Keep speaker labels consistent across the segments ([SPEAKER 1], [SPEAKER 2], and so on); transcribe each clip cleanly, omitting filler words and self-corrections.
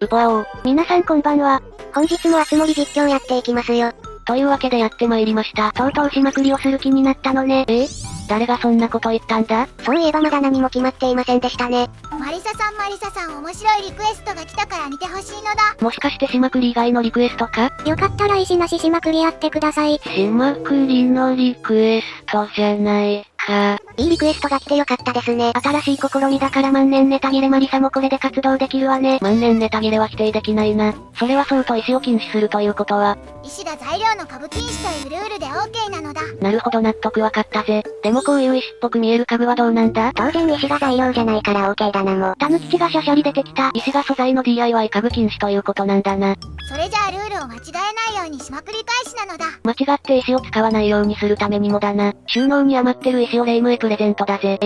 [SPEAKER 1] うぽあおう。
[SPEAKER 2] 皆さんこんばんは。本日もあつ森実況やっていきますよ。
[SPEAKER 1] というわけでやってまいりました。
[SPEAKER 2] とうとうしまくりをする気になったのね。
[SPEAKER 1] 誰がそんなこと言ったんだ？
[SPEAKER 2] そういえばまだ何も決まっていませんでしたね。
[SPEAKER 3] マリサさん面白いリクエストが来たから見てほしいのだ。
[SPEAKER 1] もしかしてしまくり以外のリクエストか？
[SPEAKER 2] よかったら石なししまくりやってください。
[SPEAKER 1] しまくりのリクエストじゃないか。
[SPEAKER 2] いいリクエストが来てよかったですね。新しい試みだから万年ネタ切れマリサもこれで活動できるわね。
[SPEAKER 1] 万年ネタ切れは否定できないな。それはそうと石を禁止するということは。
[SPEAKER 3] 石が材料の株禁止というルールで OK なのだ。
[SPEAKER 1] なるほど納得わかったぜ。でもこういう石っぽく見える家具はどうなんだ？
[SPEAKER 2] 当然石が材料じゃないから OK だなもう。たぬきちがシャシャリ出てきた。
[SPEAKER 1] 石が素材の DIY 家具禁止ということなんだな。
[SPEAKER 3] それじゃあルールを間違えないようにしまくり返しなのだ。
[SPEAKER 1] 間違って石を使わないようにするためにもだな。収納に余ってる石をレイムへプレゼントだぜ。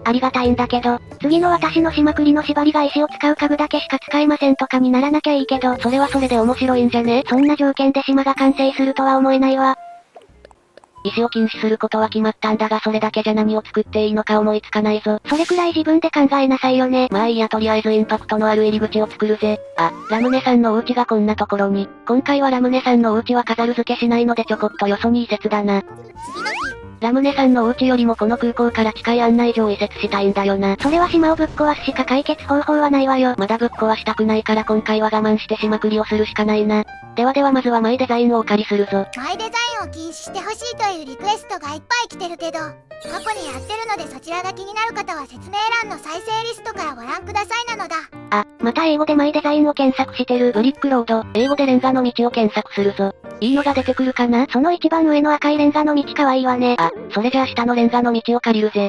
[SPEAKER 2] ありがたいんだけど、次の私のしまくりの縛りが石を使う家具だけしか使えませんとかにならなきゃいいけど、
[SPEAKER 1] それはそれで面白いんじゃね？
[SPEAKER 2] そんな条件で島が完成するとは思えないわ。
[SPEAKER 1] 石を禁止することは決まったんだがそれだけじゃ何を作っていいのか思いつかないぞ。
[SPEAKER 2] それくらい自分で考えなさいよね。
[SPEAKER 1] まあいいやとりあえずインパクトのある入り口を作るぜ。ラムネさんのお家がこんなところに。今回はラムネさんのお家は飾る付けしないのでちょこっとよそに移設だな。
[SPEAKER 3] 次の日、
[SPEAKER 1] ラムネさんのお家よりもこの空港から近い案内所を移設したいんだよな。
[SPEAKER 2] それは島をぶっ壊すしか解決方法はないわよ。
[SPEAKER 1] まだぶっ壊したくないから今回は我慢してしまくりをするしかないな。ではまずはマイデザインをお借りするぞ。
[SPEAKER 3] マイデザインを禁止してほしいというリクエストがいっぱい来てるけど、過去にやってるのでそちらが気になる方は説明欄の再生リストからご覧くださいなのだ。
[SPEAKER 2] また英語でマイデザインを検索してる。
[SPEAKER 1] ブリックロード、英語でレンガの道を検索するぞ。いいのが出てくるかな？
[SPEAKER 2] その一番上の赤いレンガの道かわいいわね。
[SPEAKER 1] それじゃあ下のレンガの道を借りるぜ。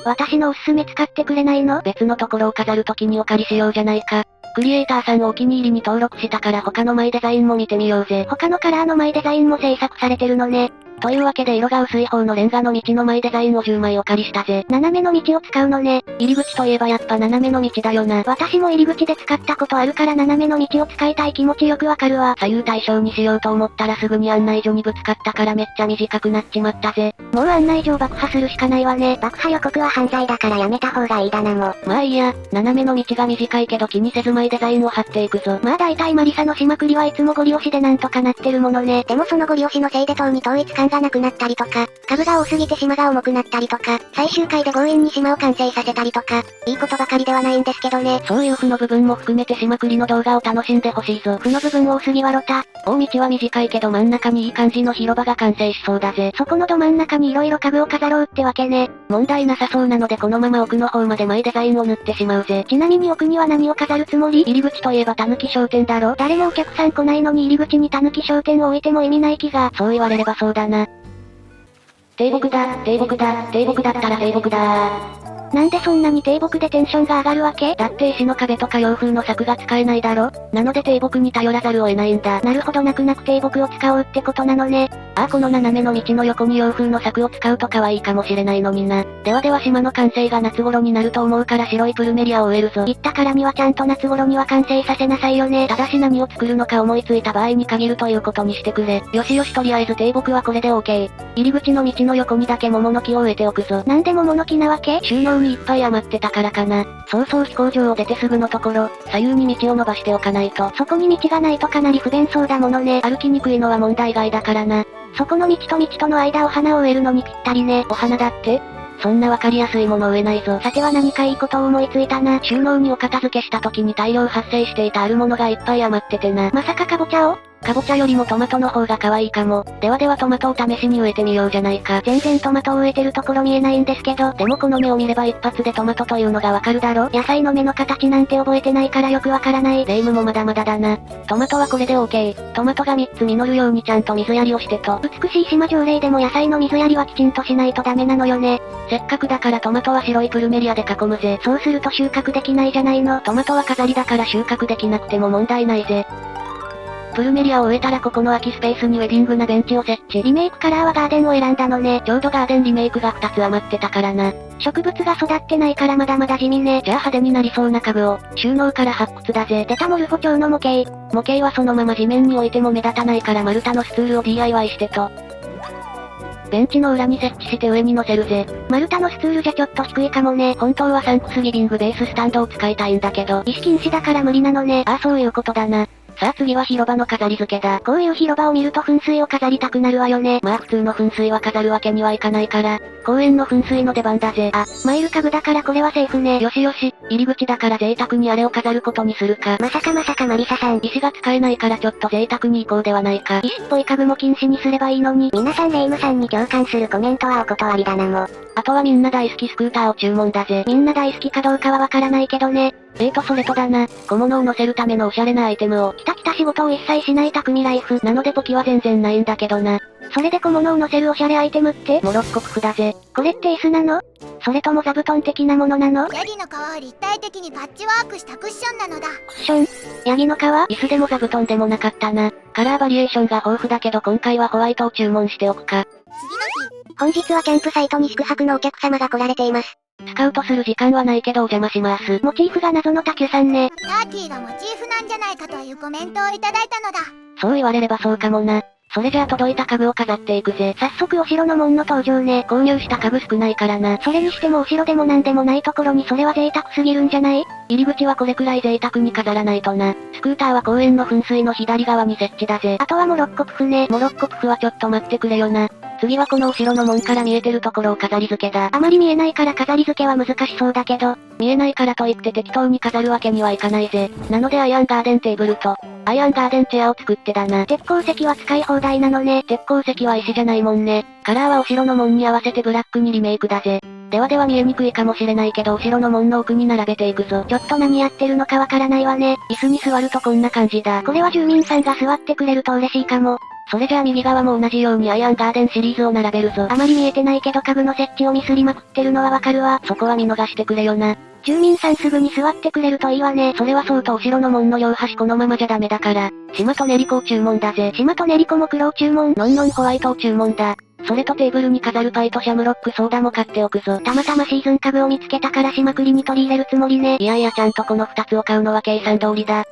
[SPEAKER 2] 私のおすすめ使ってくれないの？
[SPEAKER 1] 別のところを飾るときにお借りしようじゃないか。クリエイターさんをお気に入りに登録したから他のマイデザインも見てみようぜ。
[SPEAKER 2] 他のカラーのマイデザインも制作されてるのね。
[SPEAKER 1] というわけで色が薄い方のレンガの道のマイデザインを10枚お借りしたぜ。
[SPEAKER 2] 斜めの道を使うのね。
[SPEAKER 1] 入り口といえばやっぱ斜めの道だよな。
[SPEAKER 2] 私も入り口で使ったことあるから斜めの道を使いたい気持ちよくわかるわ。
[SPEAKER 1] 左右対称にしようと思ったらすぐに案内所にぶつかったからめっちゃ短くなっちまったぜ。
[SPEAKER 2] もう案内所を爆破するしかないわね。爆破予告は犯罪だからやめた方がいいだなもう。
[SPEAKER 1] まあいいや、斜めの道が短いけど気にせずマイデザインを貼っていくぞ。
[SPEAKER 2] まあ大体マリサのしまくりはいつもゴリ押しでなんとかなってるものね。でもそのゴリ押しのせいで塔に統一感がなくなったりとか、家具が多すぎて島が重くなったりとか、最終回で強引に島を完成させたりとか、いいことばかりではないんですけどね。
[SPEAKER 1] そういう負の部分も含めてしまくりの動画を楽しんでほしいぞ。
[SPEAKER 2] 負の部分多すぎはロタ。
[SPEAKER 1] 大道は短いけど真ん中にいい感じの広場が完成しそうだぜ。
[SPEAKER 2] そこのど真ん中に色々家具を飾ろうってわけね。
[SPEAKER 1] 問題なさそうなのでこのまま奥の方までマイデザインを塗ってしまうぜ。
[SPEAKER 2] ちなみに奥には何を飾るつもり？
[SPEAKER 1] 入り口といえばたぬき商店だろ？
[SPEAKER 2] 誰もお客さん来ないのに入り口にたぬき商店を置いても意味ない気が。
[SPEAKER 1] そう言われればそうだな。低木だったら低木だ。
[SPEAKER 2] なんでそんなに低木でテンションが上がるわけ？
[SPEAKER 1] だって石の壁とか洋風の柵が使えないだろ？なので低木に頼らざるを得ないんだ。
[SPEAKER 2] なるほど泣く泣く低木を使おうってことなのね。
[SPEAKER 1] この斜めの道の横に洋風の柵を使うと可愛いかもしれないのにな。では島の完成が夏頃になると思うから白いプルメリアを植えるぞ。
[SPEAKER 2] 言ったからにはちゃんと夏頃には完成させなさいよね。
[SPEAKER 1] ただし何を作るのか思いついた場合に限るということにしてくれ。よしとりあえず低木はこれで OK。入り口の道の横にだけ桃の木を植えておくぞ。
[SPEAKER 2] なんで桃の木なわけ？
[SPEAKER 1] 収納にいっぱい余ってたからかな。そう飛行場を出てすぐのところ、左右に道を伸ばしておかないと。
[SPEAKER 2] そこに道がないとかなり不便そうだものね。
[SPEAKER 1] 歩きにくいのは問題外だからな。
[SPEAKER 2] そこの道と道との間お花を植えるのにぴったりね。
[SPEAKER 1] お花だって？そんなわかりやすいもの植えないぞ。
[SPEAKER 2] さては何かいいことを思いついたな。
[SPEAKER 1] 収納にお片付けした時に大量発生していたあるものがいっぱい余っててな。
[SPEAKER 2] まさかかぼちゃを？
[SPEAKER 1] かぼちゃよりもトマトの方が可愛いかも。ではトマトを試しに植えてみようじゃないか。
[SPEAKER 2] 全然トマトを植えてるところ見えないんですけど。
[SPEAKER 1] でもこの目を見れば一発でトマトというのがわかるだろ？
[SPEAKER 2] 野菜の目の形なんて覚えてないからよくわからない。
[SPEAKER 1] レイムもまだまだだな。トマトはこれで OK。トマトが3つ実るようにちゃんと水やりをしてと。
[SPEAKER 2] 美しい島条例でも野菜の水やりはきちんとしないとダメなのよね。
[SPEAKER 1] せっかくだからトマトは白いプルメリアで囲むぜ。
[SPEAKER 2] そうすると収穫できないじゃないの。
[SPEAKER 1] トマトは飾りだから収穫できなくても問題ないぜ。プルメリアを植えたらここの空きスペースにウェディングなベンチを設置。
[SPEAKER 2] リメイクカラーはガーデンを選んだのね。
[SPEAKER 1] ちょうどガーデンリメイクが2つ余ってたからな。
[SPEAKER 2] 植物が育ってないからまだまだ地味ね。
[SPEAKER 1] じゃあ派手になりそうな家具を、収納から発掘だぜ。
[SPEAKER 2] デタモルフォ調の模型。
[SPEAKER 1] 模型はそのまま地面に置いても目立たないから丸太のスツールを DIY してと。ベンチの裏に設置して上に乗せるぜ。
[SPEAKER 2] 丸太のスツールじゃちょっと低いかもね。
[SPEAKER 1] 本当はサンクスギビングベーススタンドを使いたいんだけど。
[SPEAKER 2] 石禁止だから無理なのね。
[SPEAKER 1] ああそういうことだな。さあ次は広場の飾り付けだ。
[SPEAKER 2] こういう広場を見ると噴水を飾りたくなるわよね。
[SPEAKER 1] まあ普通の噴水は飾るわけにはいかないから、公園の噴水の出番だぜ。
[SPEAKER 2] あ、マイル家具だからこれはセーフね。
[SPEAKER 1] よしよし、入り口だから贅沢にあれを飾ることにするか。
[SPEAKER 2] まさかマリサさん。
[SPEAKER 1] 石が使えないからちょっと贅沢に行こうではないか。
[SPEAKER 2] 石っぽい家具も禁止にすればいいのに。皆さんレイムさんに共感するコメントはお断りだなも。
[SPEAKER 1] あとはみんな大好きスクーターを注文だぜ。
[SPEAKER 2] みんな大好きかどうかはわからないけどね。
[SPEAKER 1] それとだな、小物を乗せるためのおしゃれなアイテムを。
[SPEAKER 2] 来た仕事を一切しない匠ライフ。
[SPEAKER 1] なのでポキは全然ないんだけどな。
[SPEAKER 2] それで小物を乗せるおしゃれアイテムって
[SPEAKER 1] モロッコクフだぜ。
[SPEAKER 2] これって椅子なの？それとも座布団的なものなの？
[SPEAKER 3] ヤギの皮を立体的にパッチワークしたクッションなのだ。
[SPEAKER 2] クッション？ヤギの皮？
[SPEAKER 1] 椅子でも座布団でもなかったな。カラーバリエーションが豊富だけど今回はホワイトを注文しておくか。
[SPEAKER 2] 本日はキャンプサイトに宿泊のお客様が来られています。
[SPEAKER 1] スカウトする時間はないけどお邪魔します。
[SPEAKER 2] モチーフが謎のタキュさんね。
[SPEAKER 3] ターキーがモチーフなんじゃないかというコメントをいただいたのだ。
[SPEAKER 1] そう言われればそうかもな。それじゃあ届いた家具を飾っていくぜ。
[SPEAKER 2] 早速お城の門の登場ね。
[SPEAKER 1] 購入した家具少ないからな。
[SPEAKER 2] それにしてもお城でもなんでもないところにそれは贅沢すぎるんじゃない？
[SPEAKER 1] 入り口はこれくらい贅沢に飾らないとな。スクーターは公園の噴水の左側に設置だぜ。
[SPEAKER 2] あとはモロッコプフね。
[SPEAKER 1] モロッコプフはちょっと待ってくれよな。次はこのお城の門から見えてるところを飾り付けだ。
[SPEAKER 2] あまり見えないから飾り付けは難しそうだけど。
[SPEAKER 1] 見えないからといって適当に飾るわけにはいかないぜ。なのでアイアンガーデンテーブルと、アイアンガーデンチェアを作ってだな。
[SPEAKER 2] 鉄鉱石は使い放題なのね。
[SPEAKER 1] 鉄鉱石は石じゃないもんね。カラーはお城の門に合わせてブラックにリメイクだぜ。では見えにくいかもしれないけどお城の門の奥に並べていくぞ。
[SPEAKER 2] ちょっと何やってるのかわからないわね。
[SPEAKER 1] 椅子に座るとこんな感じだ。
[SPEAKER 2] これは住民さんが座ってくれると嬉しいかも。
[SPEAKER 1] それじゃあ右側も同じようにアイアンガーデンシリーズを並べるぞ。
[SPEAKER 2] あまり見えてないけど家具の設置をミスりまくってるのはわかるわ。
[SPEAKER 1] そこは見逃してくれよな。
[SPEAKER 2] 住民さんすぐに座ってくれるといいわね。
[SPEAKER 1] それはそうとお城の門の両端このままじゃダメだから、島と練り粉を注文だぜ。
[SPEAKER 2] 島と練り粉も黒を注文。
[SPEAKER 1] ノンノンホワイトを注文だ。それとテーブルに飾るパイとシャムロックソーダも買っておくぞ。
[SPEAKER 2] たまたまシーズン家具を見つけたから島栗に取り入れるつもりね。
[SPEAKER 1] いやいやちゃんとこの2つを買うのは計算通りだ。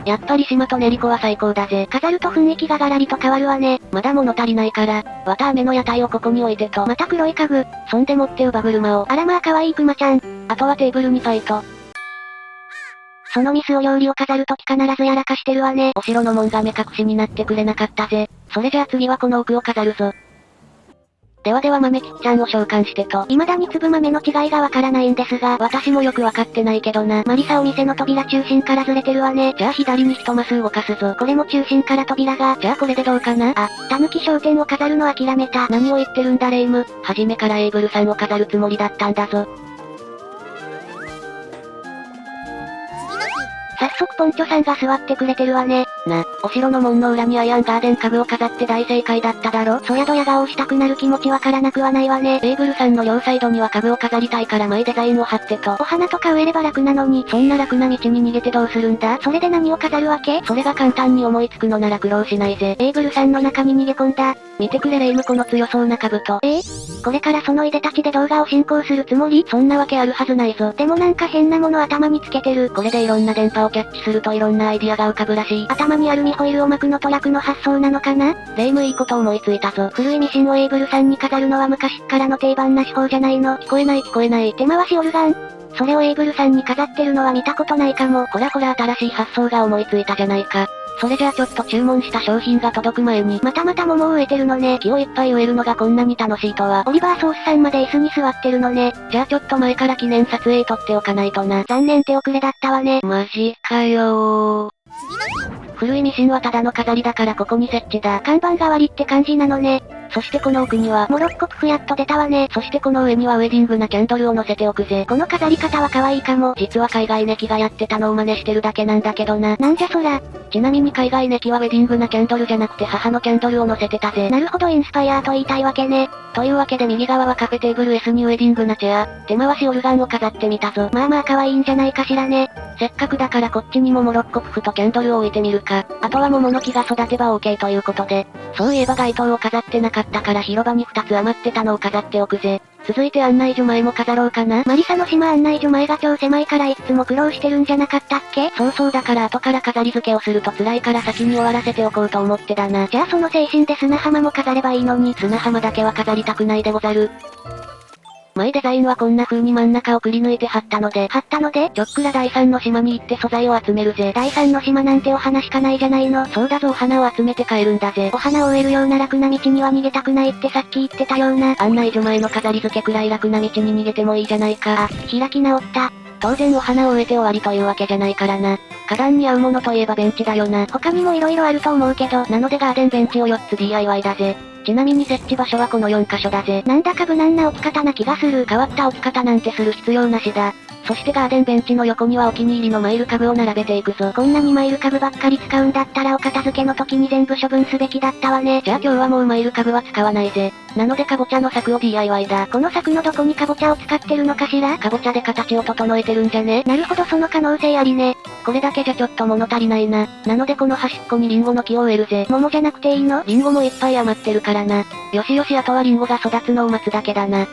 [SPEAKER 1] やっぱり島と練り粉は最高だぜ。
[SPEAKER 2] 飾ると雰囲気がガラリと変わるわね。
[SPEAKER 1] まだ物足りないから、綿あめの屋台をここに置いてと。
[SPEAKER 2] また黒い家具。
[SPEAKER 1] そんでもって乳母車を。
[SPEAKER 2] あらまあ可愛いクマちゃん。
[SPEAKER 1] あとはテーブルにパイと。
[SPEAKER 2] そのミスを料理を飾るとき必ずやらかしてるわね。
[SPEAKER 1] お城の門が目隠しになってくれなかったぜ。それじゃあ次はこの奥を飾るぞ。では豆吉ちゃんを召喚してと。
[SPEAKER 2] 未だに粒豆の違いがわからないんですが、
[SPEAKER 1] 私もよくわかってないけどな。
[SPEAKER 2] マリサお店の扉中心からずれてるわね。
[SPEAKER 1] じゃあ左に一マス動かすぞ。
[SPEAKER 2] これも中心から扉が。
[SPEAKER 1] じゃあこれでどうかな？
[SPEAKER 2] あ、たぬき商店を飾るの諦めた。
[SPEAKER 1] 何を言ってるんだレイム。初めからエイブルさんを飾るつもりだったんだぞ。
[SPEAKER 2] 早速ポンチョさんが座ってくれてるわね。
[SPEAKER 1] お城の門の裏にアイアンガーデン家具を飾って大正解だっただろ。
[SPEAKER 2] そやドヤ顔したくなる気持ちわからなくはないわね。
[SPEAKER 1] エイブルさんの両サイドには家具を飾りたいからマイデザインを貼ってと。
[SPEAKER 2] お花とか植えれば楽なのに。
[SPEAKER 1] そんな楽な道に逃げてどうするんだ？
[SPEAKER 2] それで何を飾るわけ？
[SPEAKER 1] それが簡単に思いつくのなら苦労しないぜ。
[SPEAKER 2] エイブルさんの中に逃げ込んだ。
[SPEAKER 1] 見てくれレイムこの強そうな兜。
[SPEAKER 2] これからそのいでたちで動画を進行するつもり？
[SPEAKER 1] そんなわけあるはずないぞ。
[SPEAKER 2] でもなんか変なもの頭につけてる。
[SPEAKER 1] これでいろんな電波をキャッチするといろんなアイディアが浮かぶらしい。
[SPEAKER 2] 頭にアルミホイルを巻くのと楽の発想なのかな？
[SPEAKER 1] レイムいいこと思いついたぞ。
[SPEAKER 2] 古いミシンをエイブルさんに飾るのは昔っからの定番な手法じゃないの？
[SPEAKER 1] 聞こえない。
[SPEAKER 2] 手回しオルガン。それをエイブルさんに飾ってるのは見たことないかも。
[SPEAKER 1] ほら新しい発想が思いついたじゃないか。それじゃあちょっと注文した商品が届く前に。
[SPEAKER 2] また桃を植えてるのね。
[SPEAKER 1] 木をいっぱい植えるのがこんなに楽しいとは。
[SPEAKER 2] オリバーソースさんまで椅子に座ってるのね。
[SPEAKER 1] じゃあちょっと前から記念撮影撮っておかないとな。
[SPEAKER 2] 残念手遅れだったわね。
[SPEAKER 1] マジかよー。古いミシンはただの飾りだからここに設置だ。
[SPEAKER 2] 看板代わりって感じなのね。
[SPEAKER 1] そしてこの奥には、
[SPEAKER 2] モロッコプフやっと出たわね。
[SPEAKER 1] そしてこの上にはウェディングなキャンドルを乗せておくぜ。
[SPEAKER 2] この飾り方は可愛いかも。
[SPEAKER 1] 実は海外ネキがやってたのを真似してるだけなんだけどな。
[SPEAKER 2] なんじゃそら。
[SPEAKER 1] ちなみに海外ネキはウェディングなキャンドルじゃなくて母のキャンドルを乗せてたぜ。
[SPEAKER 2] なるほどインスパイアーと言いたいわけね。
[SPEAKER 1] というわけで右側はカフェテーブル S にウェディングなチェア、手回しオルガンを飾ってみたぞ。
[SPEAKER 2] まあまあ可愛いんじゃないかしらね。
[SPEAKER 1] せっかくだからこっちにもモロッコプフとキャンドルを置いてみるか。あとは桃の木が育てば OK ということで。そういえば街灯を飾ってなかったから広場に2つ余ってたのを飾っておくぜ。続いて案内所前も飾ろうかな。
[SPEAKER 2] マリサの島案内所前が超狭いからいつも苦労してるんじゃなかったっけ？
[SPEAKER 1] そうだから後から飾り付けをすると辛いから先に終わらせておこうと思ってだな。
[SPEAKER 2] じゃあその精神で砂浜も飾ればいいのに。
[SPEAKER 1] 砂浜だけは飾りたくないでござる。前デザインはこんな風に真ん中をくり抜いて貼ったので、ちょっくら第3の島に行って素材を集めるぜ。
[SPEAKER 2] 第3の島なんてお花しかないじゃないの。
[SPEAKER 1] そうだぞお花を集めて帰るんだぜ。
[SPEAKER 2] お花を植えるような楽な道には逃げたくないってさっき言ってたような。
[SPEAKER 1] 案内所前の飾り付けくらい楽な道に逃げてもいいじゃないか。
[SPEAKER 2] 開き直った。
[SPEAKER 1] 当然お花を植えて終わりというわけじゃないからな。花壇に合うものといえばベンチだよな。
[SPEAKER 2] 他にも色々あると思うけど、
[SPEAKER 1] なのでガーデンベンチを4つ DIY だぜ。ちなみに設置場所はこの4カ所だぜ。
[SPEAKER 2] なんだか無難な置き方な気がする。
[SPEAKER 1] 変わった置き方なんてする必要なしだ。そしてガーデンベンチの横にはお気に入りのマイル株を並べていくぞ。
[SPEAKER 2] こんなにマイル株ばっかり使うんだったらお片付けの時に全部処分すべきだったわね。
[SPEAKER 1] じゃあ今日はもうマイル株は使わないぜ。なのでカボチャの柵を DIY だ。
[SPEAKER 2] この柵のどこにカボチャを使ってるのかしら？
[SPEAKER 1] カボチャで形を整えてるんじゃね？
[SPEAKER 2] なるほどその可能性ありね。
[SPEAKER 1] これだけじゃちょっと物足りないな。なのでこの端っこにリンゴの木を植えるぜ。
[SPEAKER 2] 桃じゃなくていいの？
[SPEAKER 1] リンゴもいっぱい余ってるからな。よしよしあとはリンゴが育つのを待つだけだな。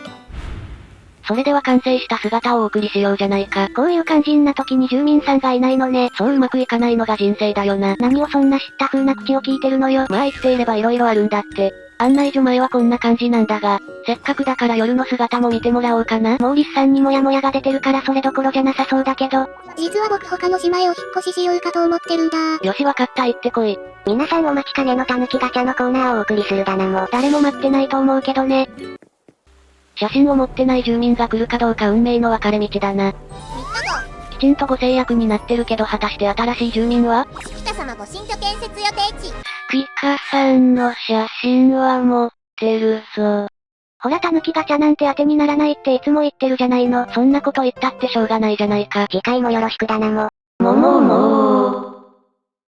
[SPEAKER 1] それでは完成した姿をお送りしようじゃないか。
[SPEAKER 2] こういう肝心な時に住民さんがいないのね。
[SPEAKER 1] そううまくいかないのが人生だよな。
[SPEAKER 2] 何をそんな知った風な口を聞いてるのよ。
[SPEAKER 1] まあ生きていれば色々あるんだって。案内所前はこんな感じなんだが、せっかくだから夜の姿も見てもらおうかな。
[SPEAKER 2] モーリスさんにモヤモヤが出てるからそれどころじゃなさそうだけど。
[SPEAKER 3] 実は僕他の島へお引っ越ししようかと思ってるんだ。
[SPEAKER 1] よしわかった行ってこい。
[SPEAKER 2] 皆さんお待ちかねのたぬきガチャのコーナーをお送りするだなも。誰も待ってないと思うけどね。
[SPEAKER 1] 写真を持ってない住民が来るかどうか運命の分かれ道だな。きちんとご制約になってるけど果たして新しい住民は？
[SPEAKER 3] 北様ご新居建設予定地。
[SPEAKER 1] ピカさんの写真は持ってるぞ。
[SPEAKER 2] ほらたぬきガチャなんて当てにならないっていつも言ってるじゃないの。
[SPEAKER 1] そんなこと言ったってしょうがないじゃないか。
[SPEAKER 2] 次回もよろしくだなも。
[SPEAKER 1] ももも